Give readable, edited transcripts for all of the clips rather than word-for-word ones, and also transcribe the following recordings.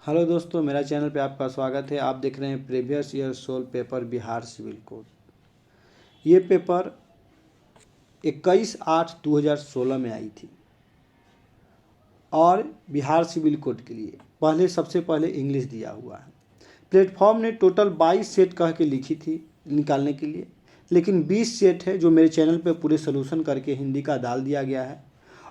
Hello दोस्तों, मेरा channel पे आपका स्वागत है। आप देख रहे हैं previous year solve paper Bihar civil code. ये पेपर 21/8/2016 में आई थी और बिहार सिविल कोड के लिए सबसे पहले इंग्लिश दिया हुआ है। प्लेटफॉर्म ने टोटल 22 सेट कह के लिखी थी निकालने के लिए, लेकिन 20 सेट है जो मेरे चैनल पे पूरे सोल्यूशन करके हिंदी का डाल दिया गया है।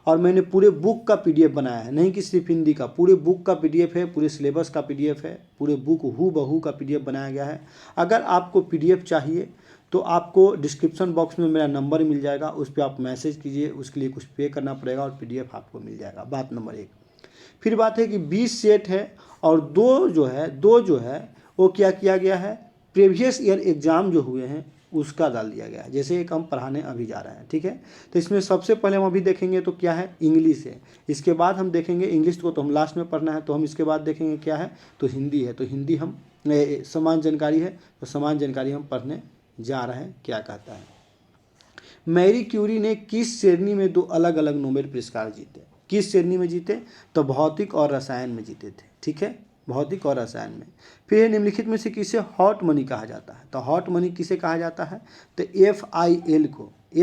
और मैंने पूरे बुक का पीडीएफ बनाया है, नहीं कि सिर्फ हिंदी का, पूरे बुक का पीडीएफ है, पूरे सिलेबस का पीडीएफ है, पूरे बुक हू बहू का पीडीएफ बनाया गया है। अगर आपको पीडीएफ चाहिए तो आपको डिस्क्रिप्शन बॉक्स में मेरा नंबर मिल जाएगा, उस पर आप मैसेज कीजिए, उसके लिए कुछ पे करना पड़ेगा और पीडीएफ आपको मिल जाएगा। बात नंबर 1। फिर बात है कि 20 सेट है और दो जो है वो क्या किया गया है, प्रीवियस ईयर एग्ज़ाम जो हुए हैं उसका डाल दिया गया है। जैसे एक हम पढ़ाने अभी जा रहे हैं, ठीक है। तो इसमें सबसे पहले हम अभी देखेंगे तो क्या है, इंग्लिश है। इसके बाद हम देखेंगे इंग्लिश को, तो हम लास्ट में पढ़ना है, तो हम इसके बाद देखेंगे क्या है, तो हिंदी है। तो हिंदी हम समान जानकारी है, तो समान जानकारी हम पढ़ने जा रहे हैं। क्या कहता है, मैरी क्यूरी ने किस श्रेणी में 2 अलग अलग नोबेल पुरस्कार जीते? किस श्रेणी में जीते? तो भौतिक और रसायन में जीते थे, ठीक है, भौतिक और रसायन में। फिर निम्नलिखित में से किसे हॉट मनी कहा जाता है? तो हॉट मनी किसे कहा जाता है? तो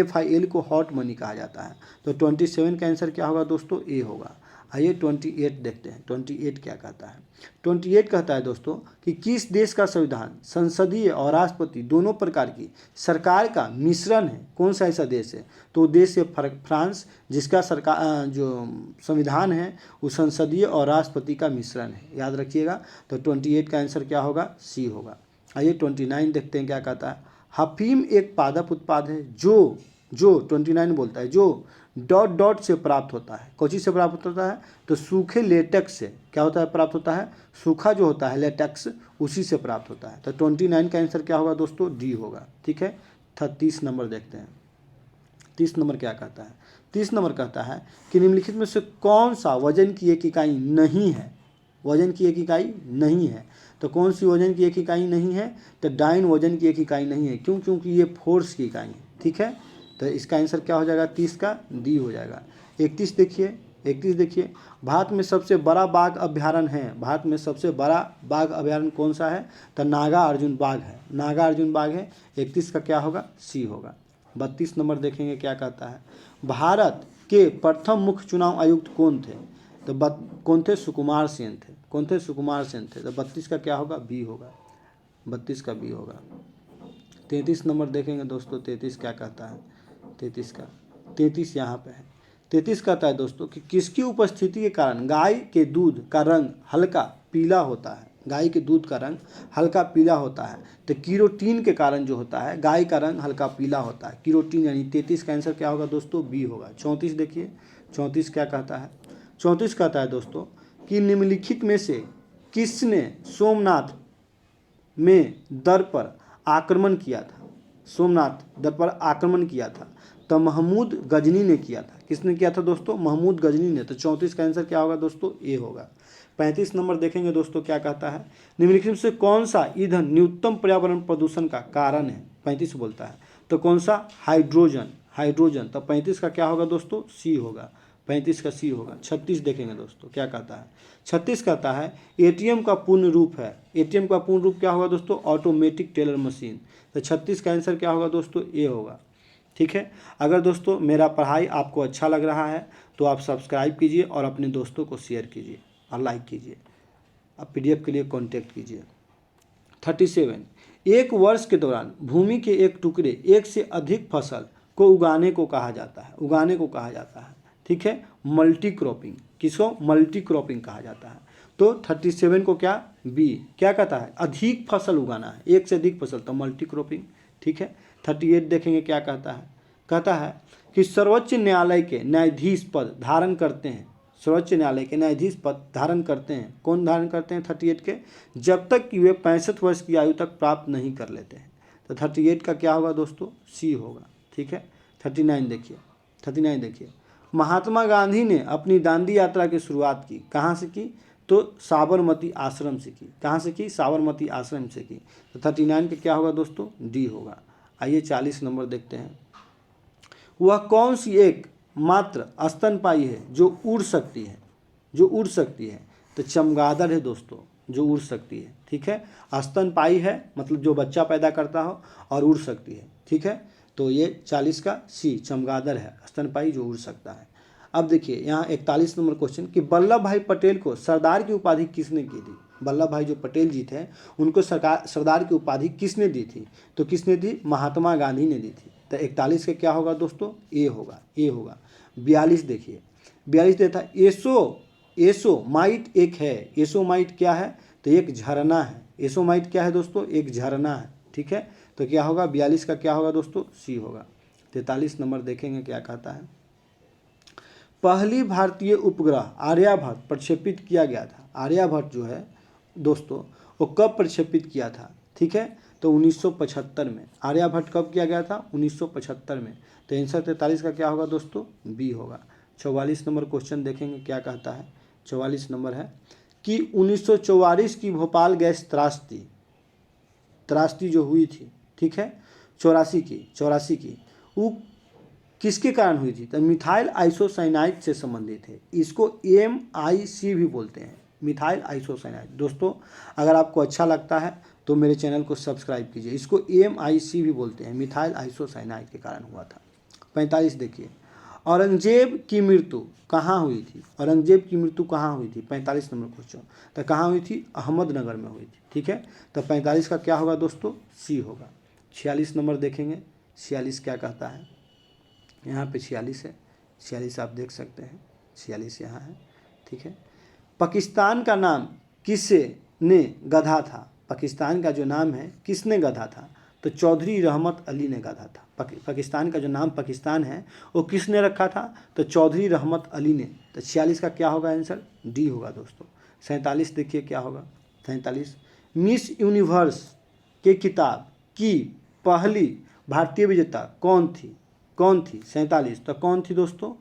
FIL को हॉट मनी कहा जाता है। तो 27 का आंसर क्या होगा दोस्तों? ए होगा। आइए 28 देखते हैं। 28 क्या कहता है? 28 कहता है दोस्तों कि किस देश का संविधान संसदीय और राष्ट्रपति दोनों प्रकार की सरकार का मिश्रण है? कौन सा ऐसा देश है? तो देश है फ्रांस, जिसका सरकार जो संविधान है वो संसदीय और राष्ट्रपति का मिश्रण है, याद रखिएगा। तो 28 का आंसर क्या होगा? सी होगा। आइए 29 देखते हैं क्या कहता है। अफीम एक पादप उत्पाद है जो 29 बोलता है जो डॉट से प्राप्त होता है। कौन चीज़ से प्राप्त होता है? तो सूखे लेटेक्स से क्या होता है, प्राप्त होता है? सूखा जो होता है लेटेक्स, उसी से प्राप्त होता है। तो 29 का आंसर क्या होगा दोस्तों? डी होगा, ठीक है। 30 नंबर देखते हैं। 30 नंबर क्या कहता है? 30 नंबर कहता है कि निम्नलिखित में से कौन सा वजन की एक इकाई नहीं है? वजन की एक इकाई नहीं है। तो कौन सी वजन की एक इकाई नहीं है? तो डाइन वजन की एक इकाई नहीं है। क्यों? क्योंकि ये फोर्स की इकाई है, ठीक है। तो इसका आंसर क्या हो जाएगा? 30 का डी हो जाएगा। 31 देखिए। भारत में सबसे बड़ा बाघ अभ्यारण्य है। भारत में सबसे बड़ा बाघ अभ्यारण्य कौन सा है? तो नागा अर्जुन बाघ है। नागा अर्जुन बाघ है। 31 का क्या होगा? सी होगा। 32 नंबर देखेंगे क्या कहता है। भारत के प्रथम मुख्य चुनाव आयुक्त कौन थे? तो कौन थे? सुकुमार सेन थे। कौन थे? सुकुमार सेन थे। तो 32 का क्या होगा? बी होगा। 32 का बी होगा। 33 नंबर देखेंगे दोस्तों। 33 क्या कहता है? 33 यहाँ पे है। 33 कहता है दोस्तों कि किसकी उपस्थिति के कारण गाय के दूध का रंग हल्का पीला होता है? गाय के दूध का रंग हल्का पीला होता है। तो कीरोटीन के कारण जो होता है गाय का रंग हल्का पीला होता है, कीरोटीन। यानी 33 का आंसर क्या होगा दोस्तों? बी होगा। 34 देखिए। 34 क्या कहता है? 34 कहता है दोस्तों कि निम्नलिखित में से किसने सोमनाथ में दर पर आक्रमण किया था? सोमनाथ दर पर आक्रमण किया था। तो महमूद गजनी ने किया था। किसने किया था दोस्तों? महमूद गजनी ने। तो 34 का आंसर क्या होगा दोस्तों? ए होगा। 35 नंबर देखेंगे दोस्तों क्या कहता है। निम्नलिखित से कौन सा ईंधन न्यूनतम पर्यावरण प्रदूषण का कारण है? 35 बोलता है। तो कौन सा? हाइड्रोजन। तो 35 का क्या होगा दोस्तों? सी होगा। 35 का सी होगा। 36 देखेंगे दोस्तों क्या कहता है। 36 कहता है एटीएम का पूर्ण रूप है। एटीएम का पूर्ण रूप क्या होगा दोस्तों? Automatic teller machine. तो 36 का आंसर क्या होगा दोस्तों? ए होगा, ठीक है। अगर दोस्तों मेरा पढ़ाई आपको अच्छा लग रहा है तो आप सब्सक्राइब कीजिए और अपने दोस्तों को शेयर कीजिए और लाइक कीजिए। आप पीडीएफ के लिए कांटेक्ट कीजिए। 37 एक वर्ष के दौरान भूमि के एक टुकड़े एक से अधिक फसल को उगाने को कहा जाता है, ठीक है। Multi cropping. किसको? मल्टी क्रॉपिंग कहा जाता है। तो 37 को क्या? बी क्या कहता है? अधिक फसल उगाना है, एक से अधिक फसल, तो मल्टी क्रॉपिंग, ठीक है। 38 देखेंगे क्या कहता है। कहता है कि सर्वोच्च न्यायालय के न्यायाधीश पद धारण करते हैं। सर्वोच्च न्यायालय के न्यायाधीश पद धारण करते हैं। कौन धारण करते हैं? 38 के, जब तक कि वे 65 वर्ष की आयु तक प्राप्त नहीं कर लेते हैं। तो 38 का क्या होगा दोस्तों? सी होगा, ठीक है। 39 देखिए। महात्मा गांधी ने अपनी दांडी यात्रा की शुरुआत की कहाँ से की? तो साबरमती आश्रम से की। कहाँ से की? साबरमती आश्रम से की। तो 39 का क्या होगा दोस्तों? डी होगा। आइए 40 नंबर देखते हैं। वह कौन सी एक मात्र स्तनपायी है जो उड़ सकती है? तो चमगादड़ है दोस्तों, जो उड़ सकती है। ठीक है, स्तनपायी है, मतलब जो बच्चा पैदा करता हो और उड़ सकती है। ठीक है, तो ये 40 का सी चमगादड़ है, स्तनपायी जो उड़ सकता है। अब देखिए यहाँ 41 नंबर क्वेश्चन कि वल्लभ भाई पटेल को सरदार की उपाधि किसने की थी। वल्लभ भाई जो पटेल जी थे उनको सरदार की उपाधि किसने दी थी, तो किसने दी, महात्मा गांधी ने दी थी। तो 41 का क्या होगा दोस्तों, ए होगा, ए होगा। 42 देखिए, 42 देता एसोमाइट एक है। एसोमाइट क्या है, तो एक झरना है। एसोमाइट क्या है दोस्तों, एक झरना है। ठीक है, तो क्या होगा 42 का क्या होगा दोस्तों, सी होगा। 43 नंबर देखेंगे क्या कहता है। पहली भारतीय उपग्रह आर्यभट्ट प्रक्षेपित किया गया था। आर्यभट्ट जो है दोस्तों वो कब प्रक्षेपित किया था, ठीक है, तो 1975 में। आर्यभट्ट कब किया गया था, 1975 में। तो आंसर 43 का क्या होगा दोस्तों, बी होगा। 44 नंबर क्वेश्चन देखेंगे क्या कहता है। 44 नंबर है कि 1944 की भोपाल गैस त्रासदी जो हुई थी, ठीक है, 84 की वो किसके कारण हुई थी, तो मिथाइल आइसोसाइनाइड से संबंधित है। इसको MIC भी बोलते हैं, मिथाइल आइसोसाइनाइड। दोस्तों अगर आपको अच्छा लगता है तो मेरे चैनल को सब्सक्राइब कीजिए। इसको MIC भी बोलते हैं, मिथाइल आइसोसाइनाइड के कारण हुआ था। 45 देखिए, औरंगजेब की मृत्यु कहाँ हुई थी। औरंगजेब की मृत्यु कहाँ हुई थी, 45 नंबर क्वेश्चन। तो कहाँ हुई थी, अहमदनगर में हुई थी। ठीक है, तो 45 का क्या होगा दोस्तों, सी होगा। 46 नंबर देखेंगे, 46 क्या कहता है। यहाँ पे 46 है, 46 आप देख सकते हैं, 46 यहाँ है। ठीक है, पाकिस्तान का नाम किसने गढ़ा था। पाकिस्तान का जो नाम है किसने गढ़ा था, तो चौधरी रहमत अली ने गढ़ा था। पाकिस्तान का जो नाम पाकिस्तान है वो किसने रखा था, तो चौधरी रहमत अली ने। तो 46 का क्या होगा आंसर, डी होगा दोस्तों। 47 देखिए क्या होगा। 47 मिस यूनिवर्स के किताब की पहली भारतीय विजेता कौन थी। 47 तो कौन थी दोस्तों,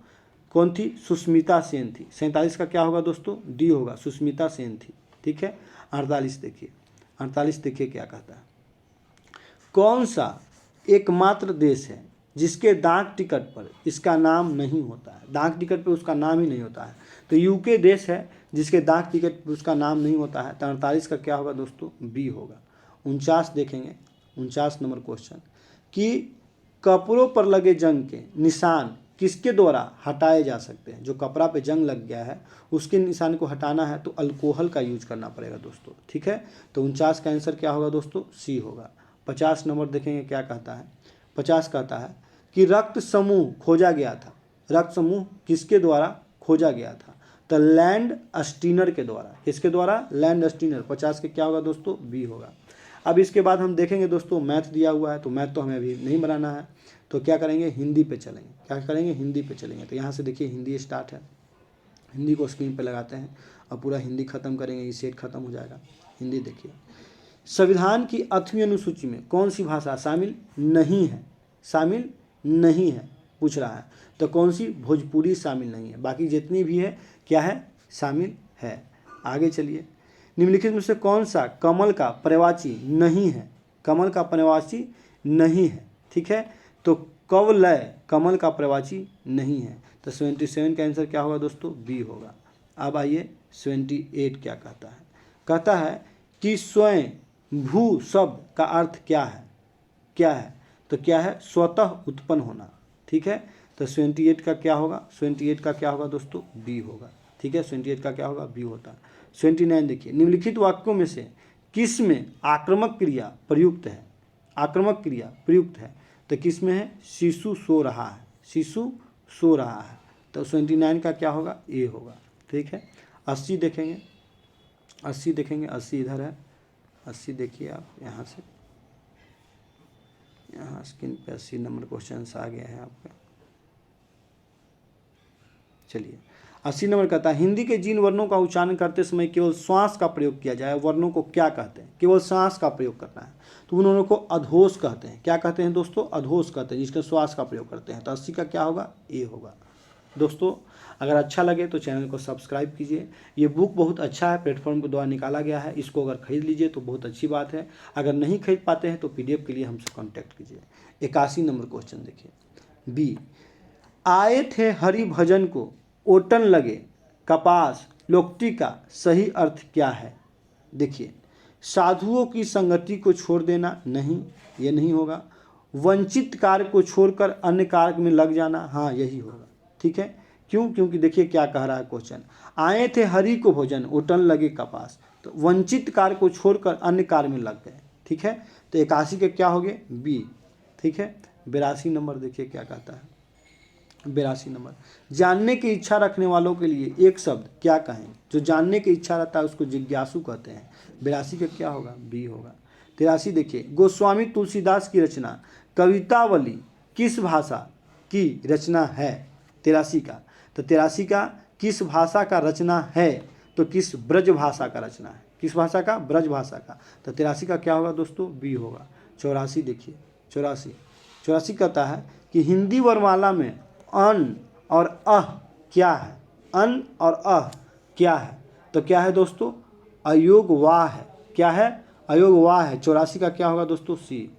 कौन थी, सुष्मिता सेन थी। 47 का क्या होगा दोस्तों, डी होगा, सुष्मिता सेन थी। ठीक है, 48 देखिए, 48 देखिए क्या कहता है। कौन सा एकमात्र देश है जिसके डाक टिकट पर इसका नाम नहीं होता है। डाक टिकट पर उसका नाम ही नहीं होता है, तो यूके देश है जिसके डाक टिकट पर उसका नाम नहीं होता है। तो 48 का क्या होगा दोस्तों, बी होगा। 49 देखेंगे, 49 नंबर क्वेश्चन कि कपड़ों पर लगे जंग के निशान किसके द्वारा हटाए जा सकते हैं। जो कपड़ा पे जंग लग गया है उसके निशान को हटाना है तो अल्कोहल का यूज करना पड़ेगा दोस्तों। ठीक है, तो 49 का आंसर क्या होगा दोस्तों, सी होगा। 50 नंबर देखेंगे क्या कहता है। 50 कहता है कि रक्त समूह खोजा गया था। रक्त समूह किसके द्वारा खोजा गया था, तो लैंड स्टीनर के द्वारा। किसके द्वारा, लैंड स्टीनर। 50 के क्या होगा दोस्तों, बी होगा। अब इसके बाद हम देखेंगे दोस्तों मैथ दिया हुआ है, तो मैथ तो हमें अभी नहीं बनाना है, तो क्या करेंगे, हिंदी पे चलेंगे। क्या करेंगे, हिंदी पे चलेंगे। तो यहाँ से देखिए हिंदी स्टार्ट है, हिंदी को स्क्रीन पे लगाते हैं और पूरा हिंदी खत्म करेंगे, ये सेट खत्म हो जाएगा। हिंदी देखिए, संविधान की 8वीं अनुसूची में कौन सी भाषा शामिल नहीं है। शामिल नहीं है पूछ रहा है, तो कौन सी, भोजपुरी शामिल नहीं है। बाकी जितनी भी है क्या है, शामिल है। आगे चलिए, निम्नलिखित में से कौन सा कमल का पर्यायवाची नहीं है। कमल का पर्यायवाची नहीं है। ठीक है, तो कवलय कमल का पर्यायवाची नहीं है। तो 77 का आंसर क्या होगा दोस्तों, बी होगा। अब आइए 78 क्या कहता है। कहता है कि स्वयं भू शब्द का अर्थ क्या है। क्या है, तो क्या है, स्वतः उत्पन्न होना। ठीक है, तो 78 का क्या होगा, 78 का क्या होगा दोस्तों, बी होगा। ठीक है, 78 का क्या होगा, बी होता है। 79 देखिए, निम्नलिखित वाक्यों में से किस में आक्रामक क्रिया प्रयुक्त है। आक्रामक क्रिया प्रयुक्त है, तो किस में है, शिशु सो रहा है। शिशु सो रहा है, तो 79 का क्या होगा, ए होगा। ठीक है, 80 देखेंगे, 80 देखेंगे, 80 इधर है। 80 देखिए आप यहाँ से, यहाँ स्क्रीन पे 80 नंबर क्वेश्चन आ गया है आपका। चलिए, 80 नंबर कहता है हिंदी के जिन वर्णों का उच्चारण करते समय केवल श्वास का प्रयोग किया जाए, वर्णों को क्या कहते हैं, केवल श्वास का प्रयोग करना है, तो उन वर्णों को अधोष कहते हैं। क्या कहते हैं दोस्तों, अधोष कहते हैं, जिसका श्वास का प्रयोग करते हैं। तो 80 का क्या होगा, ए होगा। दोस्तों अगर अच्छा लगे तो चैनल को सब्सक्राइब कीजिए। ये बुक बहुत अच्छा है, प्लेटफॉर्म के द्वारा निकाला गया है, इसको अगर खरीद लीजिए तो बहुत अच्छी बात है। अगर नहीं खरीद पाते हैं तो PDF के लिए हमसे कॉन्टैक्ट कीजिए। 81 नंबर क्वेश्चन देखिए, बी, आए थे हरि भजन को ओटन लगे कपास लोकोक्ति का सही अर्थ क्या है? देखिए, साधुओं की संगति को छोड़ देना, नहीं, ये नहीं होगा। वंचित कार्य को छोड़कर अन्य कार्य में लग जाना, हाँ यही होगा। ठीक है, क्यों? क्योंकि देखिए क्या कह रहा है क्वेश्चन, आए थे हरि को भोजन उठन लगे कपास, तो वंचित कार्य को छोड़कर अन्य कार्य में लग गए। ठीक है, तो 81 के क्या हो गए? बी। ठीक है, 82 नंबर देखिए क्या कहता है। 82 नंबर, जानने की इच्छा रखने वालों के लिए एक शब्द क्या कहें? जो जानने की इच्छा रहता है उसको जिज्ञासु कहते हैं। 82 का क्या होगा? बी होगा। 83 देखिए, गोस्वामी तुलसीदास की रचना कवितावली किस भाषा की रचना है? 83 का, तो 83 का किस भाषा का रचना है? तो किस ब्रज भाषा का रचना है। किस भाषा का? ब्रज भाषा का। तो 83 का क्या होगा दोस्तों? बी होगा। 84 देखिए, 84 कहता है कि हिंदी वर्णमाला में अन और अह क्या है? अन और अह क्या है? तो क्या है दोस्तों? अयोग वाह है। क्या है? अयोग वाह है। 84 का क्या होगा दोस्तों? सी।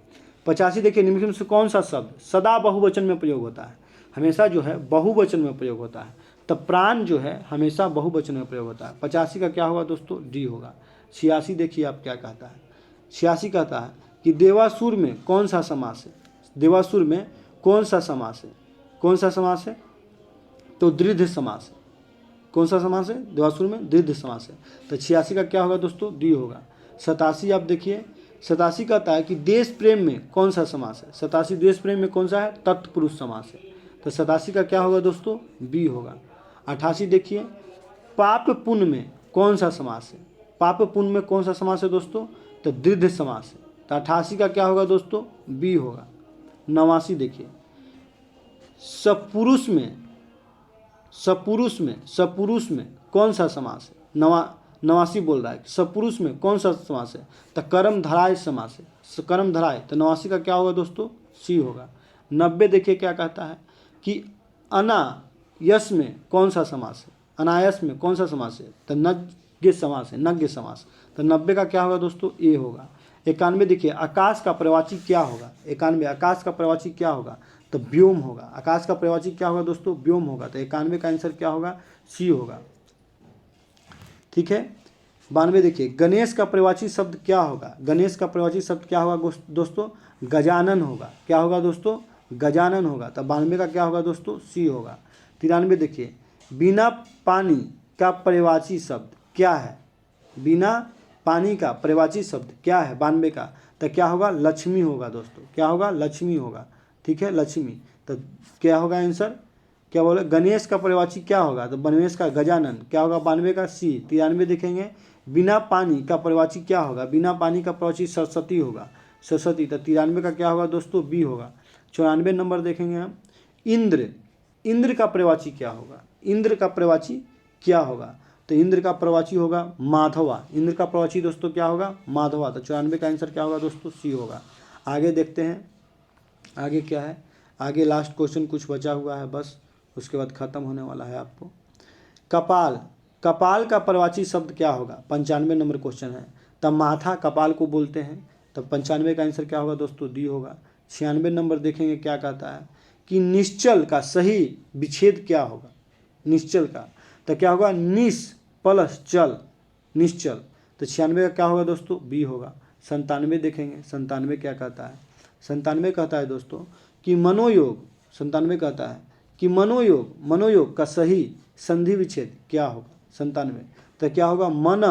85 देखिए, निम्नलिखित में से कौन सा शब्द सदा बहुवचन में प्रयोग होता है? हमेशा जो है बहुवचन में प्रयोग होता है। तो प्राण जो है हमेशा बहुवचन में प्रयोग होता है। 85 का क्या होगा दोस्तों? डी होगा। 86 देखिए आप क्या कहता है। 86 कहता है कि देवासुर में कौन सा समास है? देवासुर में कौन सा समास है? कौन सा समास है? तो दृढ़ समास है। कौन सा समास है? देवासुर में दृढ़ समास है। तो 86 का क्या होगा दोस्तों? डी होगा। 87 आप देखिए, 87 कहता है कि देश प्रेम में कौन सा समास है? 87 देश प्रेम में कौन सा है? तत्पुरुष समास है। तो 87 का क्या होगा दोस्तों? बी होगा। 88 देखिए, पाप पुण्य में कौन सा समास है? पाप पुण्य में कौन सा समास है दोस्तों? तो दृढ़ समास है। तो 88 का क्या होगा दोस्तों? बी होगा। 89 देखिए, सपुरुष में कौन सा समास है? 89 बोल रहा है सपुरुष में कौन सा समास है? तो कर्मधारय समास है। कर्मधारय, तो 89 का क्या होगा दोस्तों? सी होगा। 90 देखिए क्या कहता है कि अनायस में कौन सा समास है? अनायस में कौन सा समास है? तो नज्ञ समास है। नज्ञ समास। तो 90 का क्या होगा दोस्तों? ए होगा। 91 देखिए, आकाश का प्रवाची क्या होगा? 91 आकाश का प्रवाची क्या होगा? तो व्योम होगा। आकाश का प्रवाची क्या होगा दोस्तों? व्योम होगा। तो 91 का आंसर क्या होगा? सी होगा। ठीक है, 92 देखिए, गणेश का प्रवाची शब्द क्या होगा? गणेश का प्रवाची शब्द क्या होगा दोस्तों? गजानन होगा। क्या होगा दोस्तों? गजानन होगा। तो 92 का क्या होगा दोस्तों? सी होगा। 93 देखिए, बिना पानी का प्रवाची शब्द क्या है? बिना पानी का प्रवाची शब्द क्या है 92 का? तो क्या होगा? लक्ष्मी होगा दोस्तों। क्या होगा? लक्ष्मी होगा। ठीक है, लक्ष्मी। तो क्या होगा आंसर? क्या बोले? गणेश का प्रवाची क्या होगा? तो गणेश का गजानन। क्या होगा 92 का? सी। 93 देखेंगे, बिना पानी का प्रवाची क्या होगा? बिना पानी का प्रवाची सरस्वती होगा। सरस्वती। तो 93 का क्या होगा दोस्तों? बी होगा। 94 नंबर देखेंगे हम, इंद्र का प्रवाची क्या होगा? इंद्र का प्रवाची क्या होगा? तो इंद्र का प्रवाची होगा माधवा। इंद्र का प्रवाची दोस्तों क्या होगा? माधवा। तो 94 का आंसर क्या होगा दोस्तों? सी होगा। आगे देखते हैं, आगे क्या है। आगे लास्ट क्वेश्चन कुछ बचा हुआ है बस, उसके बाद खत्म होने वाला है आपको। कपाल का प्रवाची शब्द क्या होगा? 95 नंबर क्वेश्चन है। तब माथा कपाल को बोलते हैं। तब 95 का आंसर क्या होगा दोस्तों? डी होगा। 96 नंबर देखेंगे क्या कहता है कि निश्चल का सही विच्छेद क्या होगा? निश्चल का तो क्या होगा? निस प्लस चल, निश्चल। तो 96 का क्या होगा दोस्तों? बी होगा। 97 देखेंगे, 97 क्या कहता है? 97 कहता है दोस्तों कि मनोयोग, 97 कहता है कि मनोयोग का सही संधि विच्छेद क्या होगा? 97 तो क्या होगा? मन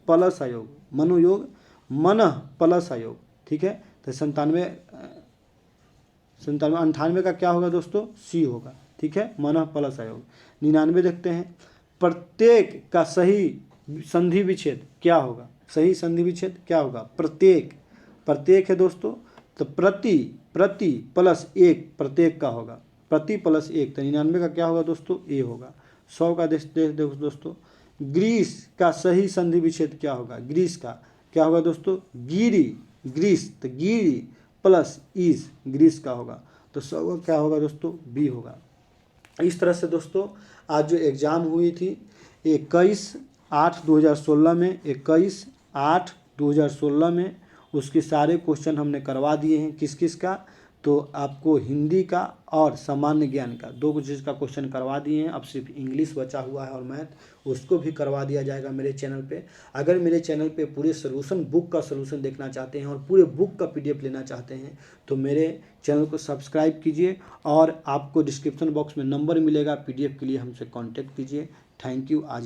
प्लस अयोग। मनोयोग मन प्लस अयोग। ठीक है, तो 98 का क्या होगा दोस्तों? सी होगा। ठीक है, मन प्लस अयोग। 99 देखते हैं, प्रत्येक का सही संधि विच्छेद क्या होगा? सही संधि विच्छेद क्या होगा? प्रत्येक है दोस्तों, तो प्रति प्लस एक प्रत्येक का होगा। प्रति प्लस एक। तो 99 का क्या होगा दोस्तों? ए होगा। 100 का देखो दोस्तों, ग्रीस का सही संधि विच्छेद क्या होगा? ग्रीस का क्या होगा दोस्तों? ग्रीस। तो गिरी प्लस इज, ग्रीस का होगा। तो 100 का क्या होगा दोस्तों? बी होगा। इस तरह से दोस्तों आज जो एग्ज़ाम हुई थी 21/8/2016 में, 21/8/2016 में उसके सारे क्वेश्चन हमने करवा दिए हैं। किस किस का? तो आपको हिंदी का और सामान्य ज्ञान का 2 चीज़ का क्वेश्चन करवा दिए हैं। अब सिर्फ इंग्लिश बचा हुआ है और मैथ, उसको भी करवा दिया जाएगा मेरे चैनल पे। अगर मेरे चैनल पे पूरे सोल्यूशन बुक का सोल्यूशन देखना चाहते हैं और पूरे बुक का PDF लेना चाहते हैं तो मेरे चैनल को सब्सक्राइब कीजिए और आपको डिस्क्रिप्शन बॉक्स में नंबर मिलेगा, PDF के लिए हमसे कॉन्टेक्ट कीजिए। Thank you. आज